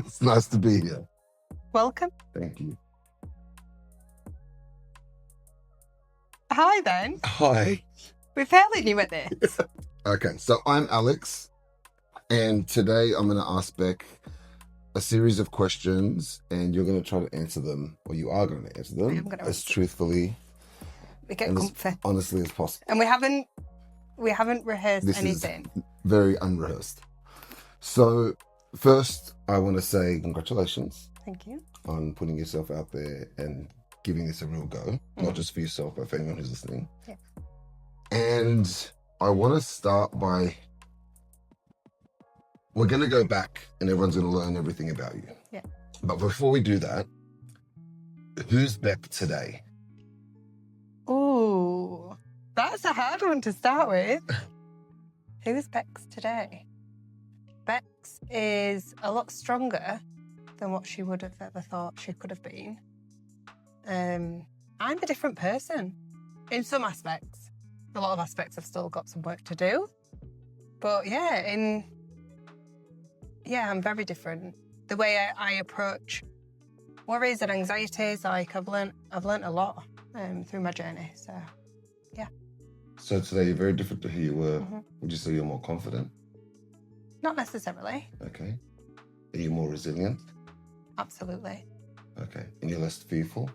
It's nice to be here. Welcome. Thank you. Hi then. Hi. We're fairly new at this. Okay, so I'm Alex, and today I'm going to ask Beck a series of questions, and you're going to try to answer them, or you are going to answer I am them gonna as answer. truthfully We get and as comfy. honestly as possible. And we haven't rehearsed This anything. is very unrehearsed. So first, I want to say congratulations Thank you. on putting yourself out there and giving this a real go, not just for yourself, but for anyone who's listening. Yeah. And I want to start by, we're going to go back and everyone's going to learn everything about you. Yeah. But before we do that, who's Beck today? Ooh, that's a hard one to start with. Who's Bex today? Bex is a lot stronger than what she would have ever thought she could have been. I'm a different person in some aspects. A lot of aspects I've still got some work to do. But yeah, I'm very different. The way I approach worries and anxieties, like I've learnt a lot through my journey. So yeah. So today you're very different to who you were. Mm-hmm. Would you say you're more confident? Not necessarily. Okay. Are you more resilient? Absolutely. Okay. And you're less fearful?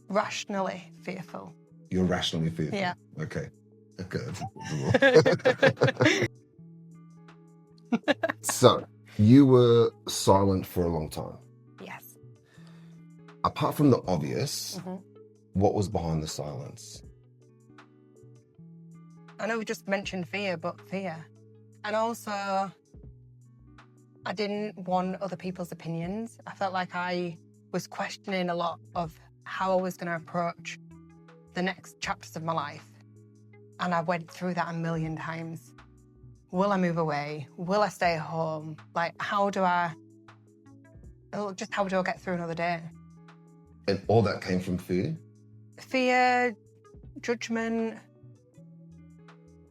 Rationally fearful. You're rationally fearful? Yeah. Okay. Okay. So, you were silent for a long time. Yes. Apart from the obvious, Mm-hmm. what was behind the silence? I know we just mentioned fear, but fear. And also, I didn't want other people's opinions. I felt like I was questioning a lot of how I was going to approach the next chapters of my life. And I went through that a million times. Will I move away? Will I stay home? Like, how do I get through another day? And all that came from fear? Fear, judgment.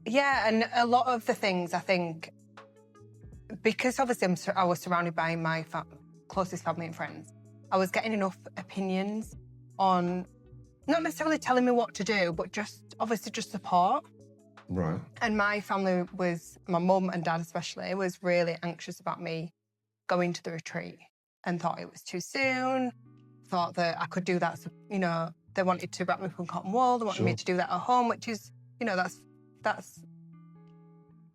Yeah, and a lot of the things, I think, because obviously I was surrounded by my closest family and friends, I was getting enough opinions on, not necessarily telling me what to do, but just support. Right. And my family my mum and dad especially, was really anxious about me going to the retreat and thought it was too soon, thought that I could do that. So, they wanted to wrap me up in cotton wool, they wanted me to do that at home, which is, that's,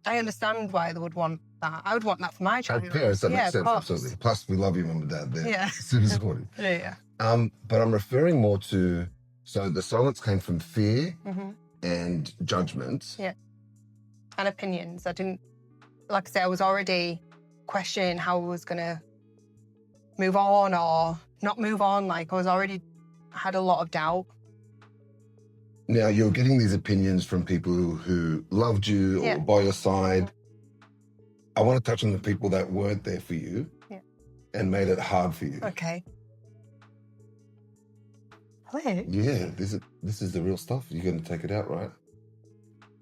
I understand why they would want that. I would want that for my child. Parents, that makes sense, of absolutely. Plus, we love you, mum and dad. They're Yeah. super supportive. Yeah. But I'm referring more to, so the silence came from fear Mm-hmm. and judgment. Yeah. And opinions. I didn't, like I say, I was already questioning how I was going to move on or not move on. Like, I had a lot of doubt. Now, you're getting these opinions from people who loved you or by your side. I want to touch on the people that weren't there for you and made it hard for you. Okay. Hello? Yeah, this is the real stuff. You're going to take it out, right?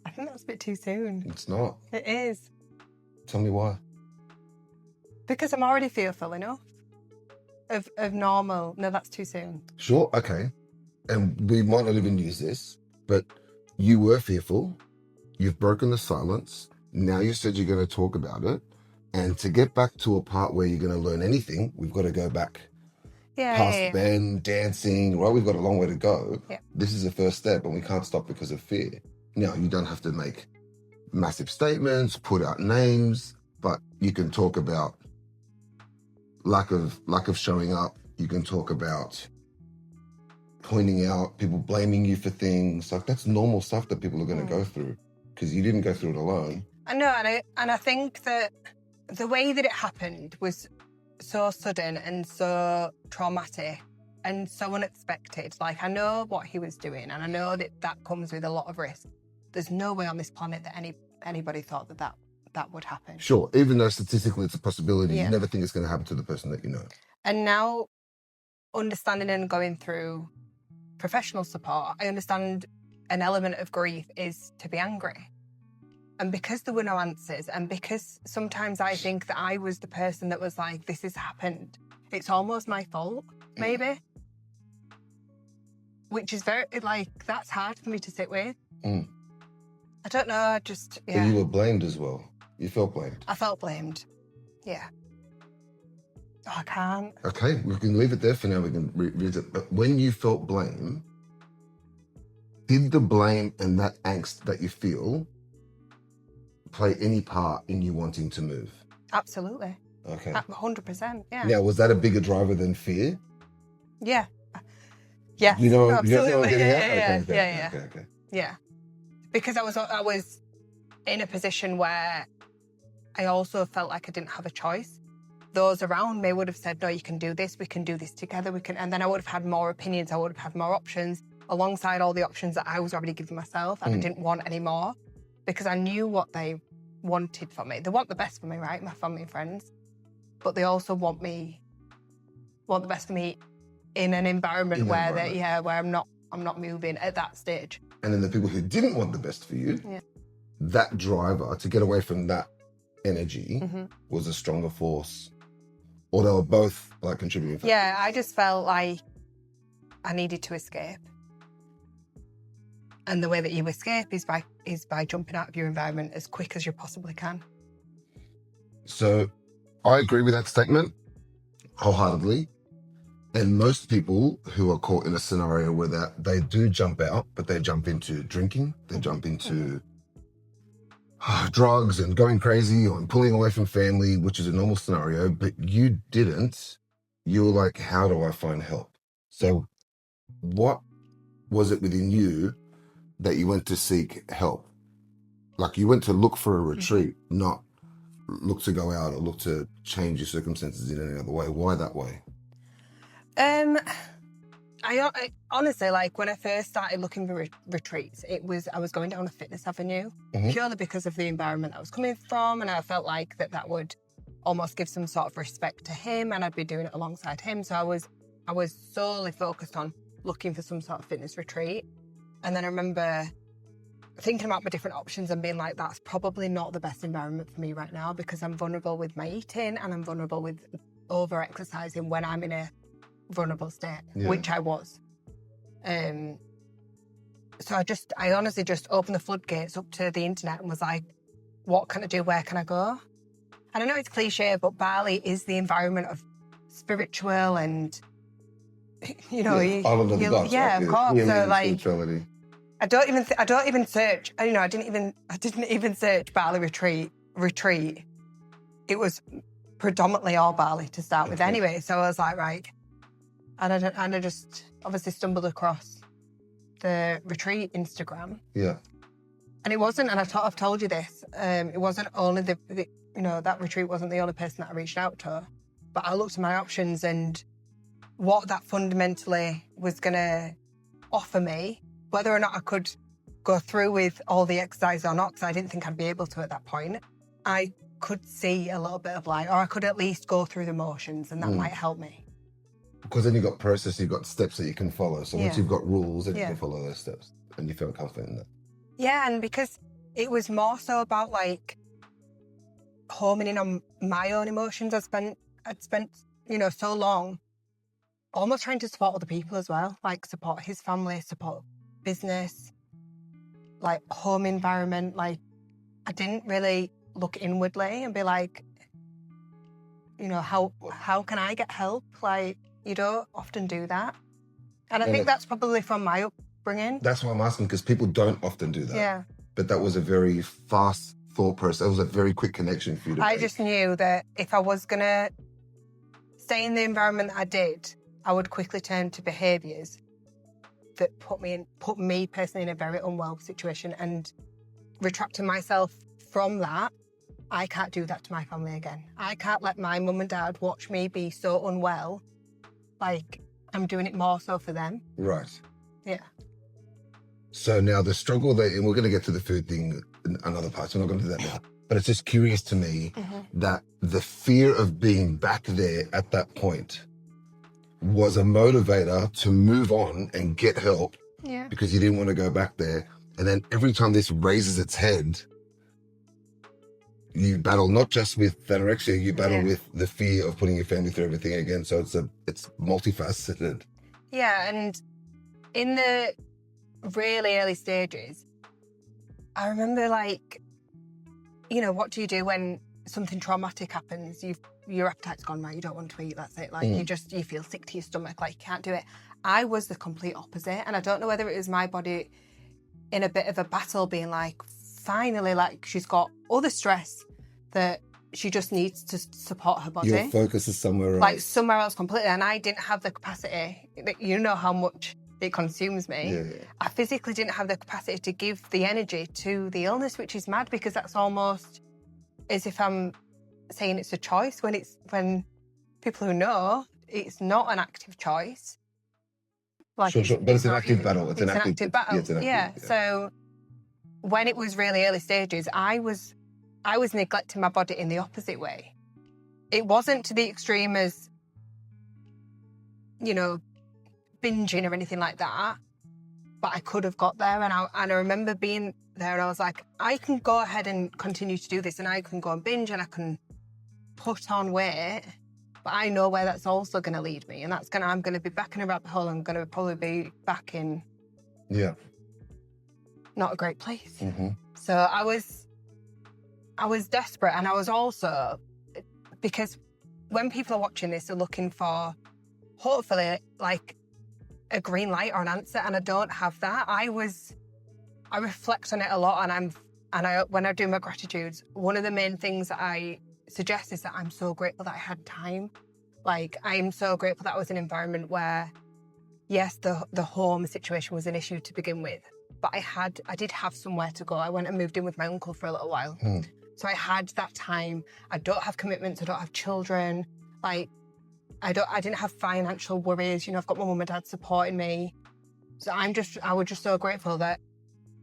I think that's a bit too soon. It's not. It is. Tell me why. Because I'm already fearful enough of normal. No, that's too soon. Sure, okay. And we might not even use this, but you were fearful. You've broken the silence. Now you said you're going to talk about it. And to get back to a part where you're going to learn anything, we've got to go back. Past Ben, dancing, right? We've got a long way to go. Yeah. This is the first step, and we can't stop because of fear. Now, you don't have to make massive statements, put out names, but you can talk about lack of showing up. You can talk about pointing out people blaming you for things. Like, that's normal stuff that people are going to go through because you didn't go through it alone. I know, and I think that the way that it happened was so sudden and so traumatic and so unexpected. Like, I know what he was doing, and I know that comes with a lot of risk. There's no way on this planet that anybody thought that would happen. Sure, even though statistically it's a possibility, Yeah. you never think it's going to happen to the person that you know. And now, understanding and going through professional support, I understand an element of grief is to be angry. And because there were no answers, and because sometimes I think that I was the person that was like, this has happened, it's almost my fault, maybe. Which is very, like, that's hard for me to sit with. Mm. I don't know, I just, But yeah. you were blamed as well. You felt blamed. I felt blamed. Yeah. Oh, I can't. Okay, we can leave it there for now. We can revisit. But when you felt blame, did the blame and that angst that you feel play any part in you wanting to move? Absolutely. Okay. 100%, yeah. Now, was that a bigger driver than fear? Yeah. Yes, You know, absolutely. you know what I'm getting at? Yeah. Okay. Yeah. Because I was in a position where I also felt like I didn't have a choice. Those around me would have said, no, you can do this, we can do this together, and then I would have had more opinions, I would have had more options alongside all the options that I was already giving myself, and I didn't want any more because I knew what they wanted for me. They want the best for me, right? My family and friends. But they also want the best for me in an environment where I'm not moving at that stage. And then the people who didn't want the best for you, that driver to get away from that energy was a stronger force, or they were both like contributing factors. Yeah, I just felt like I needed to escape. And the way that you escape is by jumping out of your environment as quick as you possibly can. So I agree with that statement wholeheartedly. And most people who are caught in a scenario where that they do jump out, but they jump into drinking, they jump into drugs and going crazy or pulling away from family, which is a normal scenario, but you didn't. You were like, how do I find help? So what was it within you that you went to seek help? Like you went to look for a retreat, not look to go out or look to change your circumstances in any other way. Why that way? I honestly, like when I first started looking for retreats, I was going down a fitness avenue purely because of the environment I was coming from, and I felt like that would almost give some sort of respect to him, and I'd be doing it alongside him. So I was solely focused on looking for some sort of fitness retreat, and then I remember thinking about my different options and being like, that's probably not the best environment for me right now because I'm vulnerable with my eating and I'm vulnerable with over-exercising when I'm in a vulnerable state, which I was. So I honestly just opened the floodgates up to the internet and was like, what can I do? Where can I go? And I know it's cliche, but Bali is the environment of spiritual and, you know, island of the gods, of course. So like, spirituality. I don't even search. You know, I didn't even search Bali retreat. It was predominantly all Bali to start with, anyway. So I was like, right. And I just obviously stumbled across the retreat Instagram. Yeah. And it wasn't, and I've told you this, it wasn't only that retreat wasn't the only person that I reached out to, but I looked at my options and what that fundamentally was going to offer me, whether or not I could go through with all the exercise or not, because I didn't think I'd be able to at that point. I could see a little bit of light, or I could at least go through the motions, and that might help me. Because then you've got process, you've got steps that you can follow. So once you've got rules, then you can follow those steps, and you feel confident in that. Yeah, and because it was more so about like homing in on my own emotions. I'd spent so long almost trying to support other people as well, like support his family, support business, like home environment. Like I didn't really look inwardly and be like, how can I get help? Like you don't often do that. And I think that's probably from my upbringing. That's why I'm asking, because people don't often do that. Yeah. But that was a very fast thought process. It was a very quick connection for you to make. I just knew that if I was going to stay in the environment that I did, I would quickly turn to behaviours that put me personally in a very unwell situation, and retracting myself from that, I can't do that to my family again. I can't let my mum and dad watch me be so unwell. Like, I'm doing it more so for them. Right. Yeah. So now the struggle and we're going to get to the food thing in another part, so we're not going to do that now. But it's just curious to me that the fear of being back there at that point was a motivator to move on and get help because you didn't want to go back there. And then every time this raises its head, you battle not just with anorexia, you battle Yeah. with the fear of putting your family through everything again. So it's multifaceted. Yeah, and in the really early stages, I remember, like, you know, what do you do when something traumatic happens? Your appetite's gone, right? You don't want to eat. That's it. Like you feel sick to your stomach. Like you can't do it. I was the complete opposite, and I don't know whether it was my body in a bit of a battle, being like, finally, like she's got all the stress that she just needs to support her body. Your focus is somewhere else. Like somewhere else completely, and I didn't have the capacity. You know how much it consumes me. Yeah. I physically didn't have the capacity to give the energy to the illness, which is mad, because that's almost as if I'm saying it's a choice when people who know it's not an active choice. Like sure. But it's an active battle. It's an active battle. Yeah, it's an active, yeah. So when it was really early stages, I was neglecting my body in the opposite way. It wasn't to the extreme as, you know, binging or anything like that, but I could have got there. And I remember being there, and I was like, I can go ahead and continue to do this, and I can go and binge, and I can put on weight, but I know where that's also going to lead me, and I'm going to be back in a rabbit hole. I'm going to probably be back in not a great place. Mm-hmm. So I was desperate, and I was also, because when people are watching this, they're looking for hopefully like a green light or an answer, and I don't have that. I reflect on it a lot, and when I do my gratitudes, one of the main things that I suggest is that I'm so grateful that I had time. Like, I'm so grateful that I was in an environment where, yes, the home situation was an issue to begin with, but I did have somewhere to go. I went and moved in with my uncle for a little while. So I had that time. I don't have commitments. I don't have children. Like, I didn't have financial worries. You know, I've got my mum and dad supporting me. So I was just so grateful that,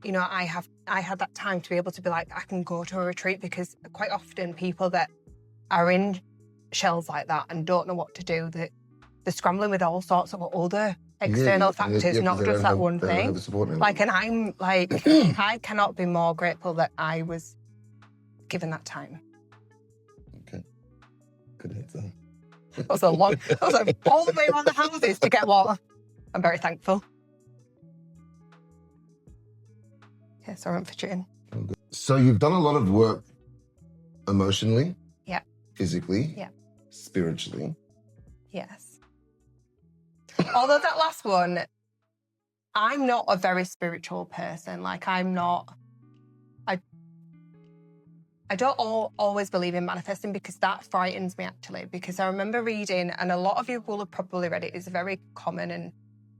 you know, I had that time to be able to be like, I can go to a retreat, because quite often people that are in shells like that and don't know what to do, that they're scrambling with all sorts of other external factors, not just that one thing. Like, and I'm like, I cannot be more grateful that I was given that time. Okay. Good answer. That was all the way around the houses to get water. I'm very thankful. Yeah, sorry, I'm fidgeting. So you've done a lot of work emotionally, physically, spiritually. Yes. Although that last one, I'm not a very spiritual person. Like, I'm not. I don't always believe in manifesting, because that frightens me, actually, because I remember reading, and a lot of you will have probably read it. It's a very common and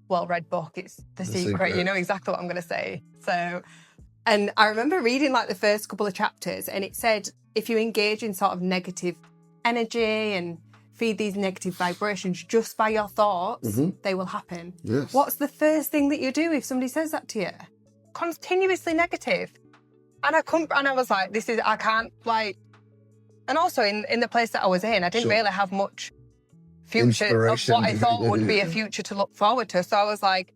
well-read book. It's The Secret. You know exactly what I'm going to say. So, and I remember reading like the first couple of chapters, and it said, if you engage in sort of negative energy and feed these negative vibrations just by your thoughts, they will happen. Yes. What's the first thing that you do if somebody says that to you? Continuously negative. And I was like, I can't, like, and also in the place that I was in, I didn't really have much future of what I thought would be a future to look forward to. So I was like,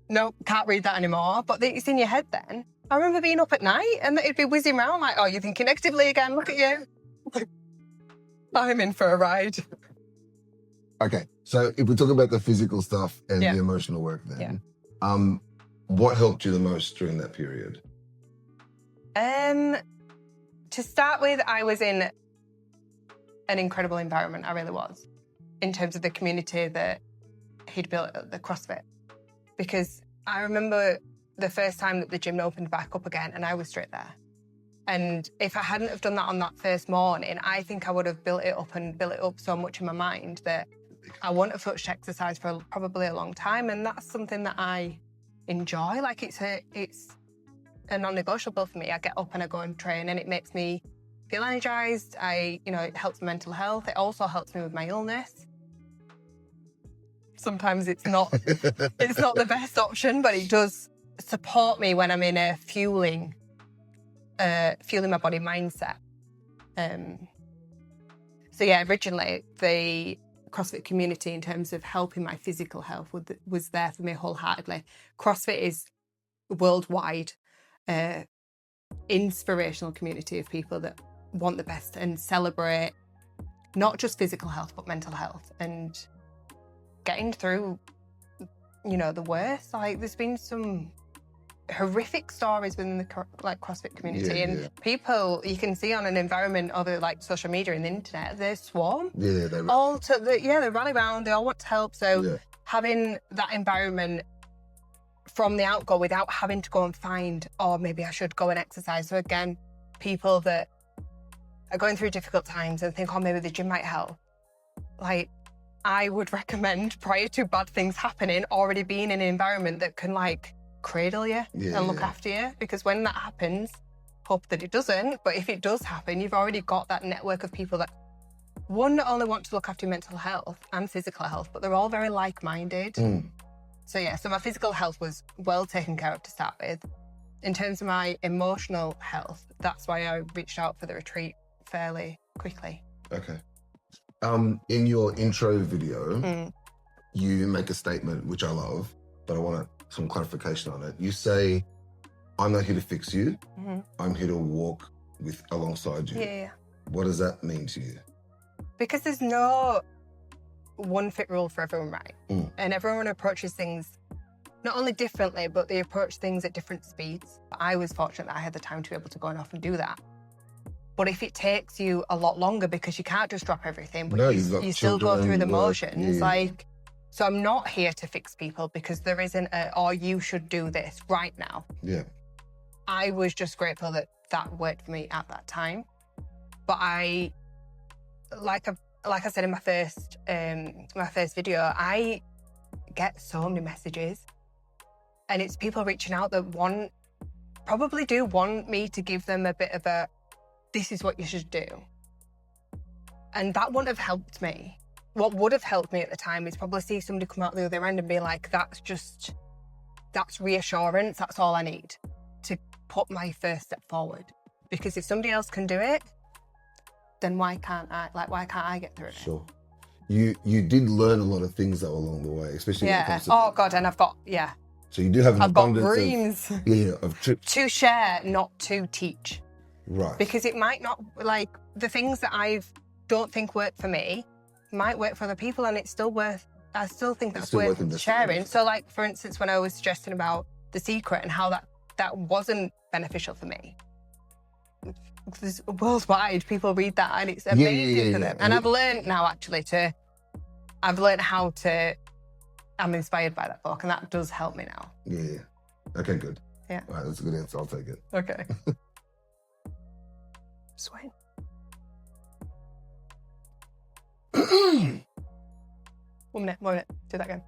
no, can't read that anymore. But it's in your head then. I remember being up at night and it'd be whizzing around like, oh, you're thinking negatively again, look at you. I'm in for a ride. Okay, so if we talk about the physical stuff and the emotional work then, what helped you the most during that period? To start with, I was in an incredible environment. I really was, in terms of the community that he'd built at the CrossFit. Because I remember the first time that the gym opened back up again, and I was straight there. And if I hadn't have done that on that first morning, I think I would have built it up so much in my mind that I wouldn't have touched exercise for probably a long time. And that's something that I enjoy. Like, it's a non-negotiable for me. I get up and I go and train, and it makes me feel energized. It helps my mental health. It also helps me with my illness. Sometimes it's not the best option, but it does support me when I'm in a fueling my body mindset. Originally the CrossFit community, in terms of helping my physical health, was there for me wholeheartedly. CrossFit is worldwide inspirational community of people that want the best and celebrate not just physical health, but mental health and getting through, you know, the worst. Like, there's been some horrific stories within the CrossFit community, and people you can see on an environment over like social media and the internet, they swarm. They they rally around. They all want to help. So having that environment from the outgo without having to go and find, or maybe I should go and exercise. So again, people that are going through difficult times and think, oh, maybe the gym might help. Like, I would recommend, prior to bad things happening, already being in an environment that can like cradle you and look after you, because when that happens, hope that it doesn't, but if it does happen, you've already got that network of people that not only want to look after your mental health and physical health, but they're all very like-minded. So my physical health was well taken care of to start with. In terms of my emotional health, that's why I reached out for the retreat fairly quickly. Okay. In your intro video, you make a statement which I love, but I want some clarification on it. You say, I'm not here to fix you. I'm here to walk alongside you. Yeah. What does that mean to you? Because there's no one fit rule for everyone, right? And everyone approaches things not only differently, but they approach things at different speeds. I was fortunate that I had the time to be able to go off and do that. But if it takes you a lot longer, because you can't just drop everything, but you still go through the motions, so I'm not here to fix people, because there isn't or you should do this right now. Yeah. I was just grateful that that worked for me at that time. But like I said in my first video, I get so many messages, and it's people reaching out that probably do want me to give them a bit of a, this is what you should do. And that wouldn't have helped me. What would have helped me at the time is probably see somebody come out the other end and be like, that's reassurance. That's all I need to put my first step forward. Because if somebody else can do it, then why can't I? Like, why can't I get through it? Sure. You did learn a lot of things though along the way, especially when it comes to... Oh God, and I've got, So you do have an abundance got dreams of trips. To share, not to teach. Right. Because it might not, like, the things that I don't think work for me might work for other people, and I still think that's worth sharing. So like, for instance, when I was suggesting about The Secret and how that wasn't beneficial for me, there's worldwide people read that and it's amazing for them. And I've learned now I'm inspired by that book, and that does help me now. Yeah. Okay, good. Yeah. All right, that's a good answer. I'll take it. Okay. Sweet. 1 minute. Do that again.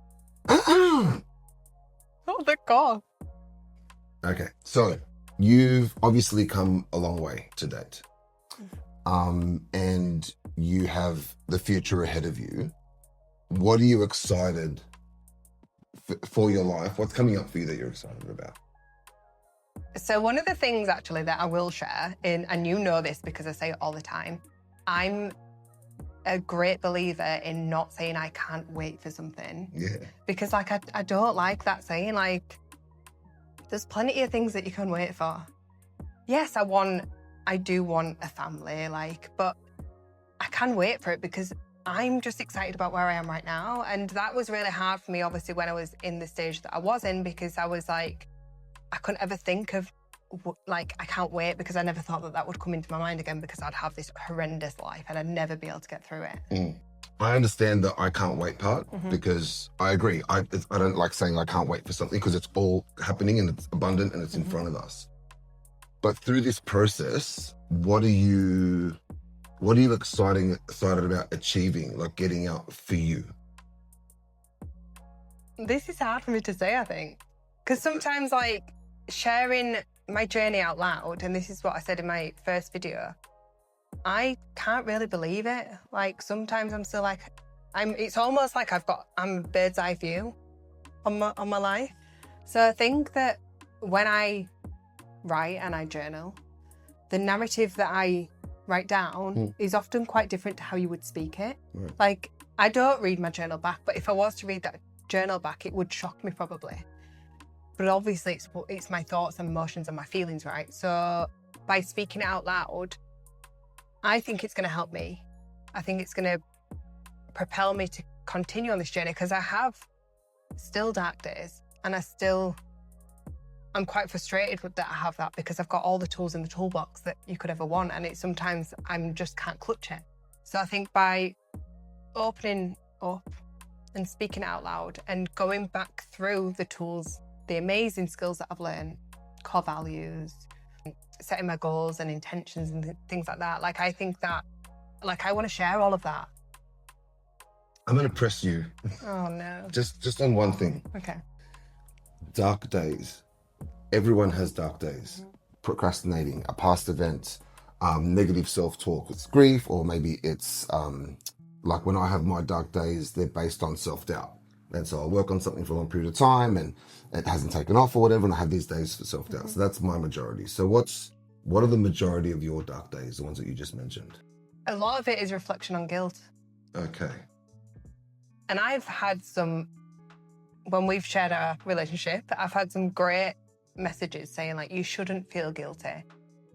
Oh, thank God. Okay, so you've obviously come a long way to date. And you have the future ahead of you. What are you excited for your life? What's coming up for you that you're excited about? So one of the things actually that I will share, and you know this because I say it all the time, I'm a great believer in not saying I can't wait for something. Yeah. Because like I don't like that saying. Like, there's plenty of things that you can wait for. Yes, I do want a family, like, but I can wait for it because I'm just excited about where I am right now. And that was really hard for me, obviously, when I was in the stage that I was in, because I was like, I couldn't ever think of, like, I can't wait, because I never thought that would come into my mind again, because I'd have this horrendous life and I'd never be able to get through it. I understand the I can't wait part, because I agree. I don't like saying I can't wait for something, because it's all happening and it's abundant and it's in front of us. But through this process, what are you excited about achieving, like getting out for you? This is hard for me to say, I think. Because sometimes, like, sharing my journey out loud, and this is what I said in my first video, I can't really believe it. Like, sometimes I'm still like, it's almost like I'm bird's eye view on my life. So I think that when I write and I journal, the narrative that I write down is often quite different to how you would speak it. Right. Like, I don't read my journal back, but if I was to read that journal back, it would shock me probably. But obviously it's my thoughts and emotions and my feelings, right? So by speaking it out loud, I think it's going to help me. I think it's going to propel me to continue on this journey, because I have still dark days, and I'm quite frustrated with that I have that, because I've got all the tools in the toolbox that you could ever want, and it's sometimes I'm just can't clutch it. So I think by opening up and speaking out loud and going back through the tools, the amazing skills that I've learned, core values, setting my goals and intentions and things like that, like I think that, like I want to share all of that. I'm going to press you Oh no. just on one thing. Okay. Dark days. Everyone has dark days. Procrastinating, a past event, negative self-talk. It's grief, or maybe it's like when I have my dark days, they're based on self-doubt. And so I'll work on something for a long period of time and it hasn't taken off or whatever, and I have these days for self-doubt. So that's my majority. So what are the majority of your dark days, the ones that you just mentioned? A lot of it is reflection on guilt. Okay. And I've had some, when we've shared our relationship, I've had some great messages saying like, you shouldn't feel guilty.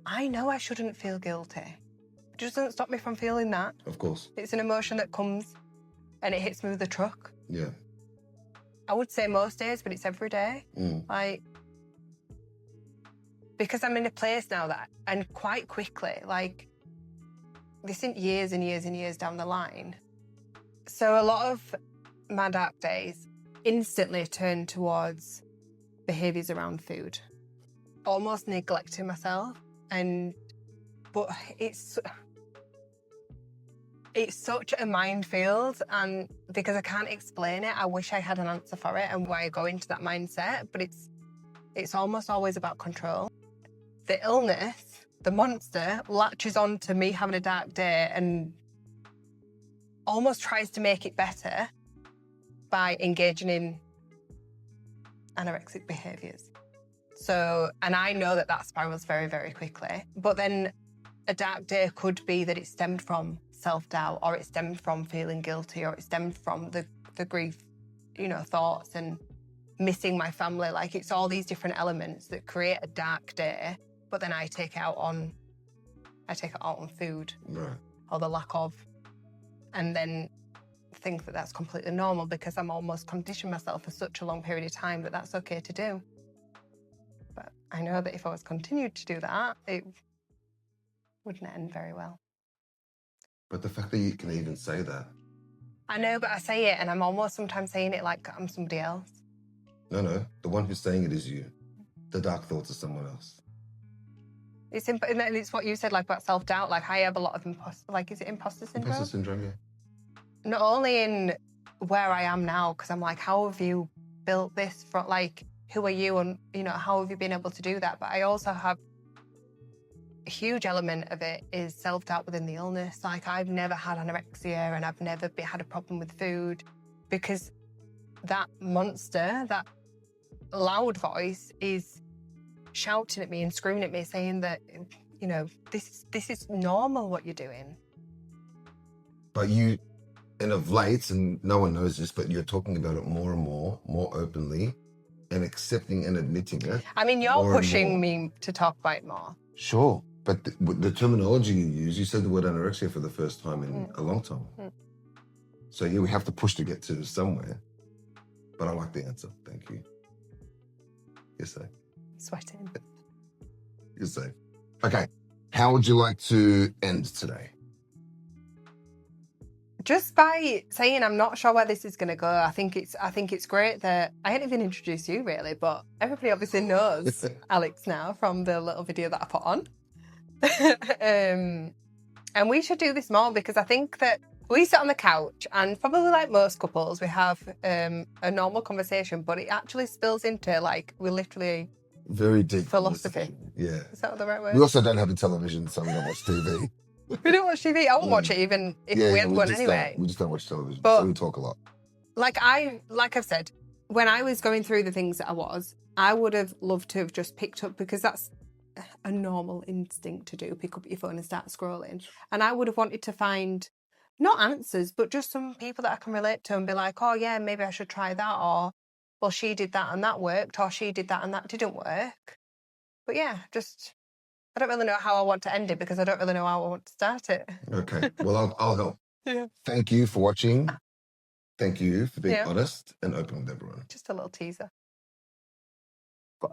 I know I shouldn't feel guilty. It just doesn't stop me from feeling that. Of course. It's an emotion that comes and it hits me with a truck. Yeah. I would say most days, but it's every day. Like, because I'm in a place now that, and quite quickly, like, this isn't years and years and years down the line. So a lot of my dark days instantly turn towards behaviours around food, almost neglecting myself. But it's such a minefield, and because I can't explain it, I wish I had an answer for it and why I go into that mindset, but it's almost always about control. The illness, the monster, latches on to me having a dark day and almost tries to make it better by engaging in anorexic behaviours. So, and I know that spirals very, very quickly. But then a dark day could be that it stemmed from self-doubt, or it stemmed from feeling guilty, or it stemmed from the grief, thoughts and missing my family. Like, it's all these different elements that create a dark day, but then I take it out on food, Right. or the lack of, and then think that that's completely normal because I'm almost conditioned myself for such a long period of time that that's okay to do. But I know that if I was continued to do that, it wouldn't end very well. But the fact that you can even say that. I know, but I say it and I'm almost sometimes saying it like I'm somebody else. No, the one who's saying it is you. The dark thoughts are someone else. It's what you said, like, about self-doubt. Like, I have a lot of is it imposter syndrome? Imposter syndrome, yeah. Not only in where I am now, because I'm like, how have you built this from, like, who are you, and, how have you been able to do that? But I also have a huge element of it is self-doubt within the illness. Like, I've never had anorexia and I've never had a problem with food, because that monster, that loud voice, is shouting at me and screaming at me, saying that, this is normal what you're doing. But you, and of late, and no one knows this, but you're talking about it more and more openly, and accepting and admitting it. I mean, you're pushing me to talk about it more. Sure, but the terminology you said the word anorexia for the first time in a long time. So yeah, we have to push to get to somewhere. But I like the answer. Thank you. You're safe. Sweating. You're safe. Okay. How would you like to end today? Just by saying I'm not sure where this is going to go. I think it's great that I hadn't even introduced you really, but everybody obviously knows Alex now from the little video that I put on. And we should do this more, because I think that we sit on the couch and, probably like most couples, we have a normal conversation, but it actually spills into, like, we literally very deep philosophy. Yeah. Is that the right word? We also don't have a television, so we don't watch TV. We don't watch TV. I won't watch it even if we had one anyway. We just don't watch television, but, so we talk a lot. Like I've said, when I was going through the things that I would have loved to have just picked up, because that's a normal instinct to do, pick up your phone and start scrolling. And I would have wanted to find, not answers, but just some people that I can relate to and be like, oh yeah, maybe I should try that, or, well, she did that and that worked, or she did that and that didn't work. But yeah, just I don't really know how I want to end it because I don't really know how I want to start it. Okay. Well, I'll help. Yeah. Thank you for watching. Thank you for being Yeah. honest and open with everyone. Just a little teaser. Bye.